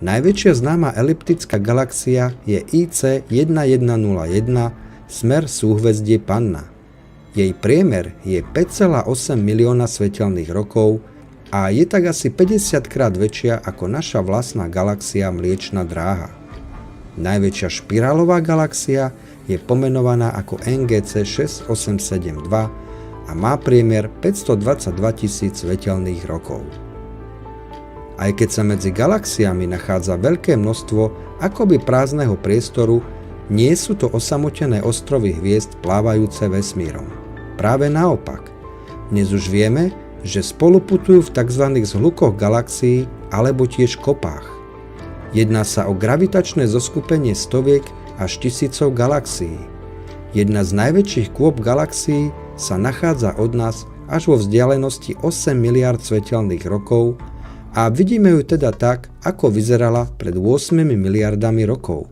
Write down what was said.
Najväčšia známa eliptická galaxia je IC 1101, smer súhvezdie Panna. Jej priemer je 5,8 milióna svetelných rokov a je tak asi 50 krát väčšia ako naša vlastná galaxia Mliečna dráha. Najväčšia špirálová galaxia je pomenovaná ako NGC 6872 a má priemer 522 000 svetelných rokov. Aj keď sa medzi galaxiami nachádza veľké množstvo akoby prázdneho priestoru, nie sú to osamotené ostrovy hviezd plávajúce vesmírom. Práve naopak. Dnes už vieme, že spoluputujú v tzv. Zhlukoch galaxií alebo tiež kopách. Jedná sa o gravitačné zoskupenie stoviek až tisícov galaxií. Jedna z najväčších kôp galaxií sa nachádza od nás až vo vzdialenosti 8 miliárd svetelných rokov a vidíme ju teda tak, ako vyzerala pred 8 miliardami rokov.